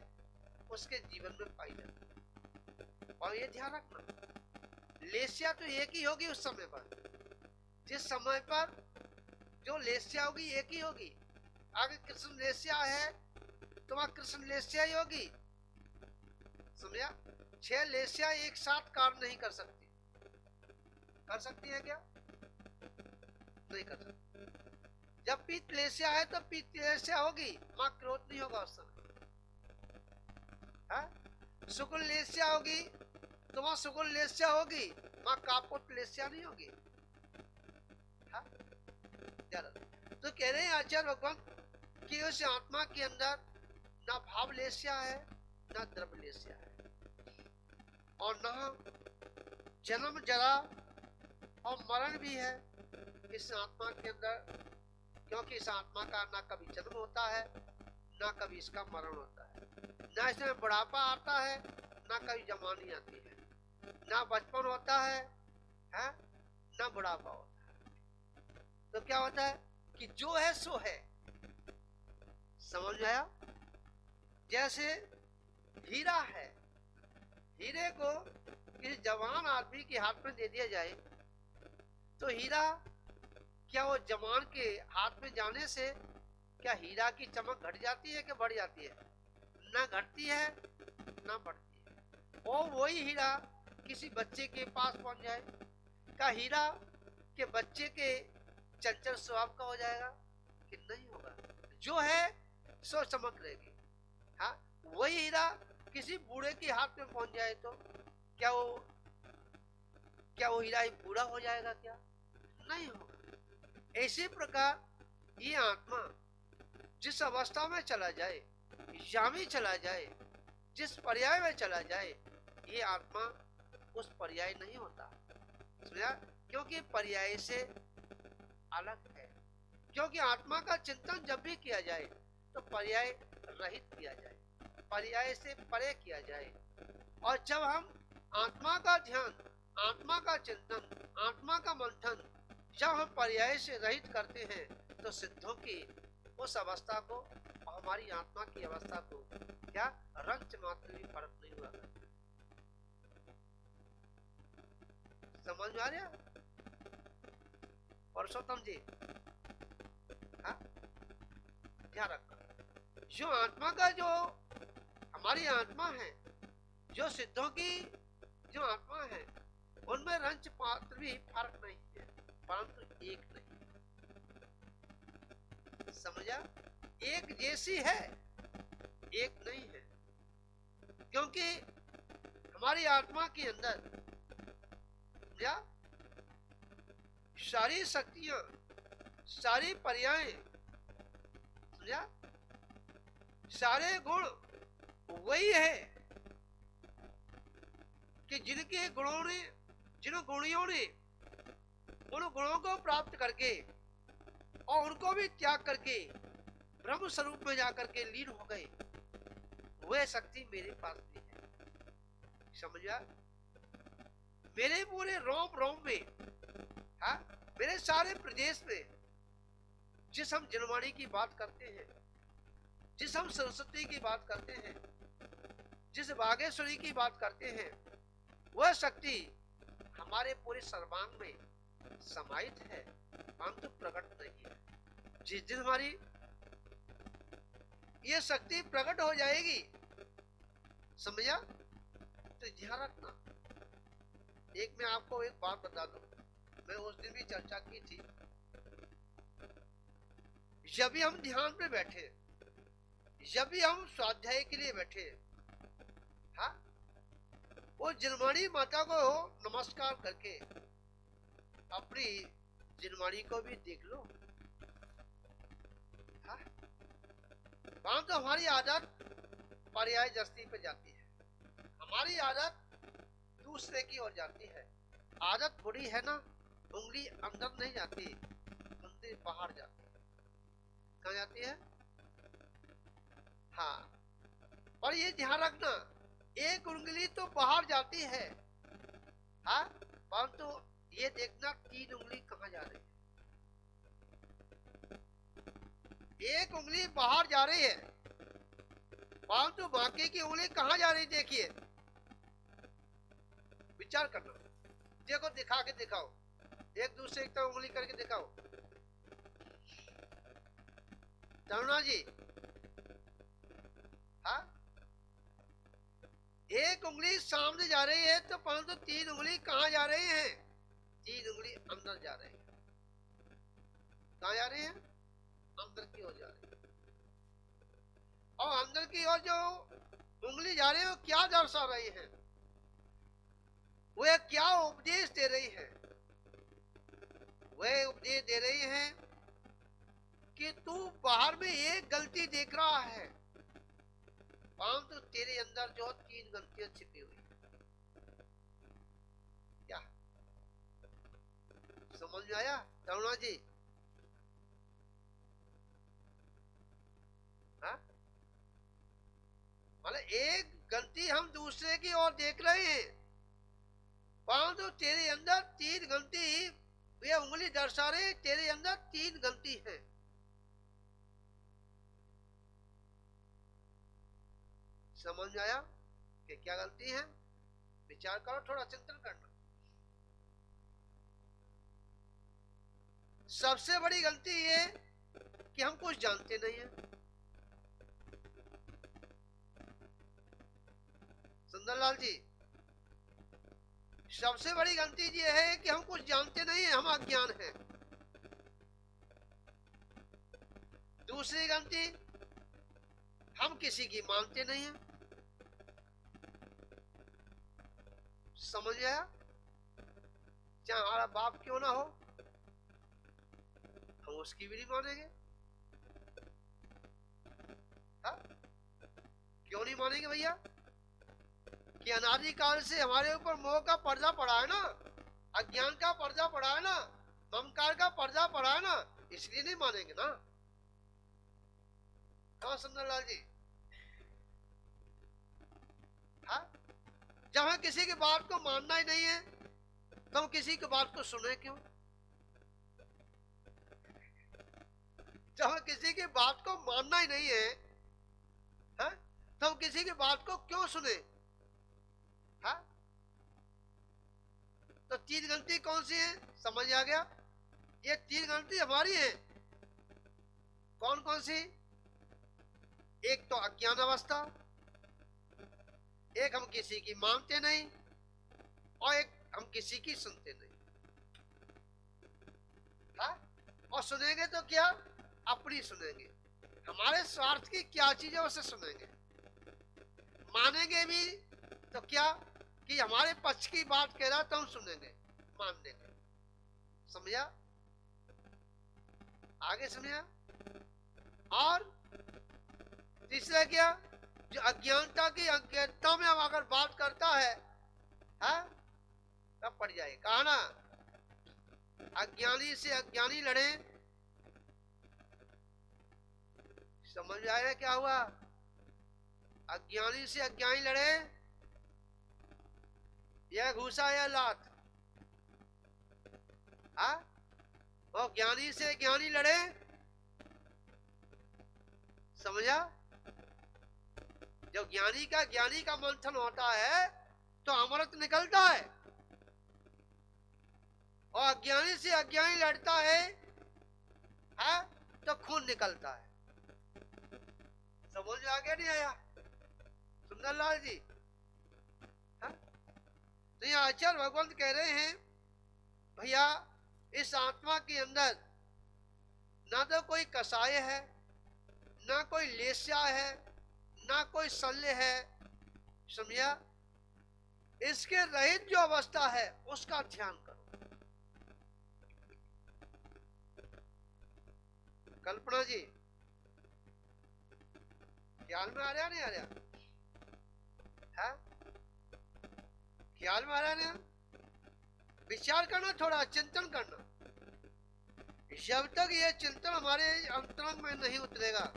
Speaker 1: उसके जीवन में पाई जाती। और ये ध्यान रखना, लेसिया तो एक ही होगी उस समय पर, जिस समय पर जो लेसिया होगी एक ही होगी। अगर कृष्ण लेसिया है तो वहां कृष्ण लेसिया ही होगी, समझा? 6 लेसिया एक साथ कार्य नहीं कर सकती। कर सकती है क्या? नहीं कर सकती। जब पीत लेसिया है तो पीत लेसिया होगी, मां क्रोध नहीं होगा उस समय। शुक्ल लेसिया होगी तो वहां शुक्ल लेसिया होगी, मां कापोत लेसिया नहीं होगी। तो कह रहे हैं आचार्य भगवान कि उस आत्मा के अंदर ना भाव लेसिया है, ना द्रव्य लेसिया है, और ना जन्म जरा और मरण भी है इस आत्मा के अंदर। क्योंकि इस आत्मा का ना कभी जन्म होता है, ना कभी इसका मरण होता है, ना इसमें बुढ़ापा आता है, ना कभी जवानी आती है, ना बचपन होता है, ना बुढ़ापा होता है। तो क्या होता है कि जो है सो है, समझ आया? जैसे हीरा है, हीरे को किसी जवान आदमी के हाथ में दे दिया जाए तो हीरा, क्या वो जवान के हाथ में जाने से क्या हीरा की चमक घट जाती है कि बढ़ जाती है? ना घटती है ना बढ़ती है। और वही हीरा किसी बच्चे के पास पहुंच जाए, क्या हीरा के बच्चे के चंचल स्वभाव का हो जाएगा कि नहीं होगा? जो है सो चमक रहेगी। हाँ, वही हीरा किसी बूढ़े के हाथ में पहुंच जाए तो क्या वो हीरा बूढ़ा हो जाएगा क्या? नहीं होगा। इसी प्रकार ये आत्मा जिस अवस्था में चला जाए, यामी चला जाए, जिस पर्याय में चला जाए, ये आत्मा उस पर्याय नहीं होता। समझा? क्योंकि पर्याय से अलग है। क्योंकि आत्मा का चिंतन जब भी किया जाए तो पर्याय रहित किया जाए, पर्याय से परे किया जाए। और जब हम आत्मा का ध्यान, आत्मा का चिंतन, आत्मा का मंथन जब हम पर्याय से रहित करते हैं तो सिद्धों की उस अवस्था को और हमारी आत्मा की अवस्था को क्या रंच मात्र भी फर्क नहीं हुआ। समझ में आ रहा? परसोत्तम जी, हाँ, ध्यान रखना। जो आत्मा का, जो हमारी आत्मा है, जो सिद्धों की जो आत्मा है, उनमें रंच मात्र भी फर्क नहीं है, परंतु एक नहीं। समझा? एक जैसी है, एक नहीं है। क्योंकि हमारी आत्मा के अंदर क्या सारी शक्तियां, सारी पर्याय, समझा, सारे गुण वही है कि जिनके गुणों ने, जिन गुणियों ने उन गुणों को प्राप्त करके और उनको भी त्याग करके ब्रह्म स्वरूप में जाकर के लीन हो गए, वह शक्ति मेरे पास भी है। समझा? मेरे पूरे रोम रोम में, हाँ, मेरे सारे प्रदेश में जिस हम जनवाणी की बात करते हैं, जिस हम सरस्वती की बात करते हैं, जिस बागेश्वरी की बात करते हैं, वह शक्ति हमारे पूरे सर्वांग में समाहित है, परंतु प्रकट नहीं है। जिस दिन हमारी ये शक्ति प्रकट हो जाएगी, समझा, तो ध्यान रखना। एक मैं आपको एक बात बता दूं, मैं उस दिन भी चर्चा की थी। जब भी हम ध्यान पे बैठे, जब भी हम स्वाध्याय के लिए बैठे, हाँ, वो जिनवाणी माता को नमस्कार करके अपनी जिनवाणी को भी देख लो। हाँ, वहां तो हमारी आदत पर्याय जस्ती पे जाती है, हमारी आदत दूसरे की ओर जाती है। आदत बुरी है ना, उंगली अंदर नहीं जाती, उंगली बाहर जाती है। कहाँ जाती है? हाँ, और ये ध्यान रखना, एक उंगली तो बाहर जाती है, हाँ, परंतु ये देखना तीन उंगली कहाँ जा रही है। एक उंगली बाहर जा रही है, परंतु बाकी की उंगली कहाँ जा रही, देखिए, विचार करना। देखो, दिखा के दिखाओ, एक दूसरे एक तरफ उंगली करके दिखाओ। तरुणा जी, हाँ, एक उंगली सामने जा रही है तो परंतु तीन उंगली कहाँ जा रही है? तीन उंगली अंदर जा रही है। कहाँ जा रही है? अंदर की ओर जा रही है। और अंदर की ओर जो उंगली जा रही है वो क्या दर्शा रही है? वह क्या उपदेश दे रही है? वह उपदेश दे रही है कि तू बाहर में एक गलती देख रहा है, परंतु तेरे अंदर जो तीन गलतियां छिपी हुई है। क्या समझ में आया तरुणा जी? हाँ, मतलब एक गलती हम दूसरे की ओर देख रहे हैं, परंतु तेरे अंदर तीन गलती, ये उंगली दर्शा रही, तेरे अंदर तीन गलती है। समझ में आया कि क्या गलती है? विचार करो, थोड़ा चिंतन करना। सबसे बड़ी गलती ये कि हम कुछ जानते नहीं है। सुंदरलाल जी, सबसे बड़ी गलती ये है कि हम कुछ जानते नहीं है, हम अज्ञान हैं। दूसरी गलती, हम किसी की मानते नहीं है। समझ आया? चाहे हमारा बाप क्यों ना हो, हम उसकी भी नहीं मानेंगे। हा? क्यों नहीं मानेंगे भैया? कि अनादिकाल से हमारे ऊपर मोह का पर्दा पड़ा है ना, अज्ञान का पर्दा पड़ा है ना, ममकार का पर्दा पड़ा है ना, इसलिए नहीं मानेंगे ना। हाँ सुंदरलाल जी, हाँ, जब हमें किसी की बात को मानना ही नहीं है तो हम किसी की बात को सुने क्यों? जब हमें किसी की बात को मानना ही नहीं है, हाँ, तो हम किसी की बात को क्यों सुने? हाँ, तो तीन गलती कौन सी है? समझ आ गया? ये तीन गलती हमारी है। कौन कौन सी? एक तो अज्ञान अवस्था, एक हम किसी की मानते नहीं, और एक हम किसी की सुनते नहीं। हाँ? और सुनेंगे तो क्या? अपनी सुनेंगे, हमारे स्वार्थ की क्या चीज है उसे सुनेंगे। मानेंगे भी तो क्या कि हमारे पक्ष की बात कह रहा तो हम सुनेंगे, मान लेंगे। समझा? आगे समझा? और तीसरा क्या? जो अज्ञानता की अज्ञानता में हम अगर बात करता है, तब पड़ जाए। कहा ना, अज्ञानी से अज्ञानी लड़े। समझ में आया क्या हुआ? अज्ञानी से अज्ञानी लड़े, या घूसा या लात। और ज्ञानी से ज्ञानी लड़े। समझा? जब ज्ञानी का मंथन होता है तो अमृत निकलता है, और अज्ञानी से अज्ञानी लड़ता है, तो खून निकलता है। समझ में आ गया नहीं आया सुंदरलाल जी? तो यहाँ आचार्य भगवंत कह रहे हैं, भैया इस आत्मा के अंदर ना तो कोई कसाय है, ना कोई लेस्या है, ना कोई शल्य है। समझा? इसके रहित जो अवस्था है उसका ध्यान करो। कल्पना जी, ख्याल में आ रहा नहीं आ रहा? है ख्याल में आ रहा ना? विचार करना, थोड़ा चिंतन करना। जब तक ये चिंतन हमारे अंतरंग में नहीं उतरेगा,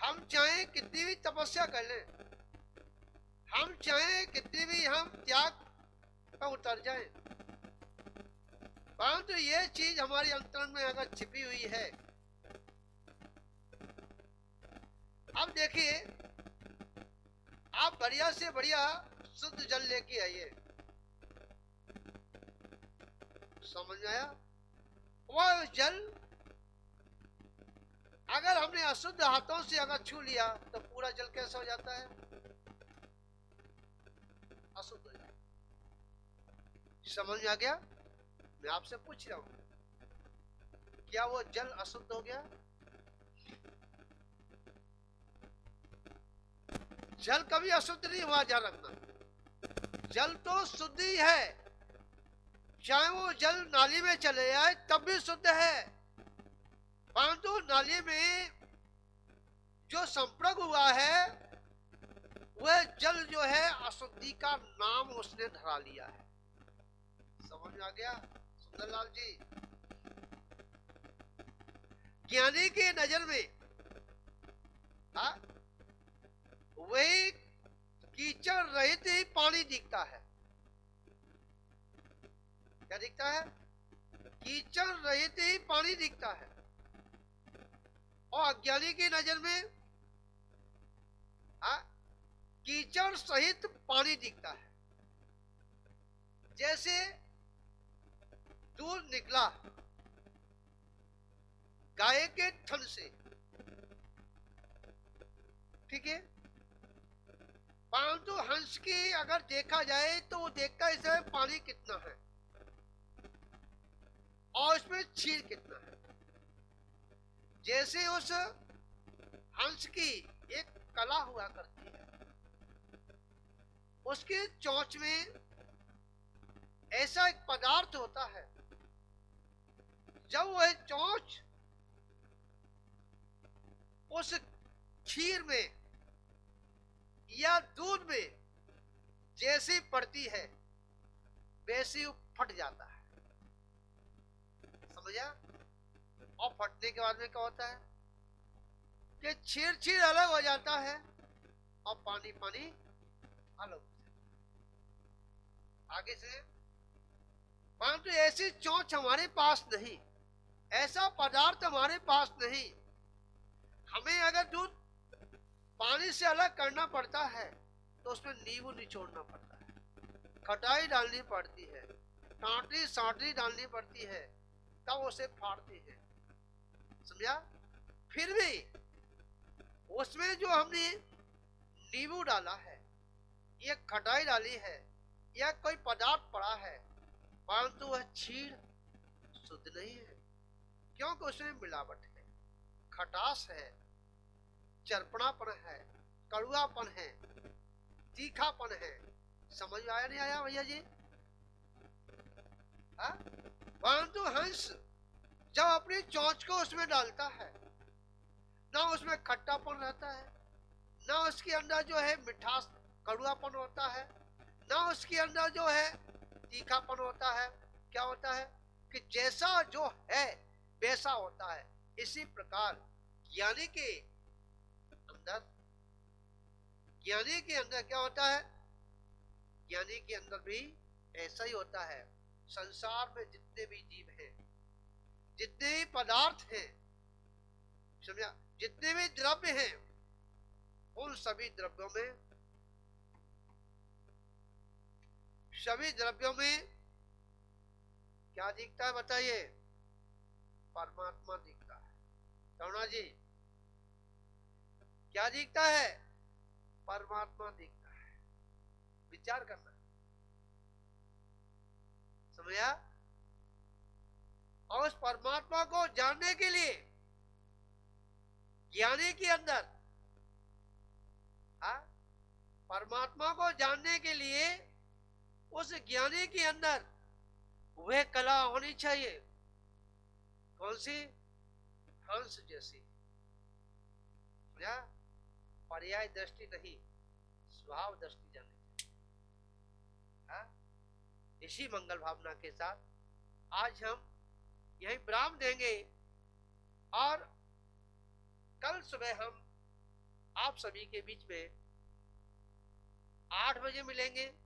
Speaker 1: हम चाहे कितनी भी तपस्या कर लें, हम चाहे कितनी भी हम त्याग पर उतर जाएं, परंतु ये चीज हमारी अंतरंग में अगर छिपी हुई है। अब देखिए, आप बढ़िया से बढ़िया शुद्ध जल लेके आइए। समझ में आया? वह जल अगर हमने अशुद्ध हाथों से अगर छू लिया तो पूरा जल कैसा हो जाता है? अशुद्ध हो जाता। समझ में आ गया? मैं आपसे पूछ रहा हूं, क्या वो जल अशुद्ध हो गया? जल कभी अशुद्ध नहीं हुआ, ध्यान रखना। जल तो शुद्ध ही है, चाहे वो जल नाली में चले जाए तब भी शुद्ध है, परंतु नाली में जो संपर्क हुआ है वह जल जो है अशुद्धि का नाम उसने धरा लिया है। समझ में आ गया सुंदरलाल जी? ज्ञानी के नजर में वही कीचड़ रहित ही पानी दिखता है। क्या दिखता है? कीचड़ रहित ही पानी दिखता है, और अज्ञानी की नजर में कीचड़ सहित पानी दिखता है। जैसे दूध निकला गाय के थन से, ठीक है। परंतु हंस की अगर देखा जाए तो वो देखता है इसमें पानी कितना है और इसमें क्षीर कितना है। जैसे उस हंस की एक कला हुआ करती है, उसके चोंच में ऐसा एक पदार्थ होता है, जब वह चोंच उस खीर में या दूध में जैसी पड़ती है वैसी वो फट जाता है, समझा। और फटने के बाद में क्या होता है कि छीर छीर अलग हो जाता है और पानी पानी अलग हो जाता है। आगे से परंतु ऐसी चोंच हमारे पास नहीं, ऐसा पदार्थ हमारे पास नहीं। हमें अगर दूध पानी से अलग करना पड़ता है तो उसमें नींबू निचोड़ना पड़ता है, खटाई डालनी पड़ती है, टांटी सांटी डालनी पड़ती है, तब उसे फाड़ते हैं, समझा। फिर भी उसमें जो हमने नींबू डाला है या खटाई डाली है या कोई पदार्थ पड़ा है, परंतु वह क्षीर शुद्ध नहीं है, क्योंकि उसमें मिलावट है, खटास है, चरपणापन है, कड़ुआपन है, तीखापन है। समझ में आया नहीं आया भैया जी? परंतु हंस जब अपनी चोंच को उसमें डालता है, ना उसमें खट्टापन रहता है, ना उसके अंदर जो है मिठास कड़ुआपन होता है, ना उसके अंदर जो है तीखापन होता है। क्या होता है कि जैसा जो है वैसा होता है। इसी प्रकार ज्ञानी के अंदर क्या होता है, ज्ञानी के अंदर भी ऐसा ही होता है। संसार में जितने भी जीव हैं, जितने भी पदार्थ हैं, समझा, जितने भी द्रव्य हैं, उन सभी द्रव्यों में क्या दिखता है बताइए? परमात्मा दिखता है। करुणा जी, क्या दिखता है? परमात्मा दिखता है। विचार करना, समझा। और उस परमात्मा को जानने के लिए ज्ञानी के अंदर, परमात्मा को जानने के लिए उस ज्ञानी के अंदर वह कला होनी चाहिए। कौन सी? हंस जैसी, पर्याय दृष्टि नहीं, स्वभाव दृष्टि जानी चाहिए। इसी मंगल भावना के साथ आज हम यही विराम देंगे और कल सुबह हम आप सभी के बीच में 8 बजे मिलेंगे।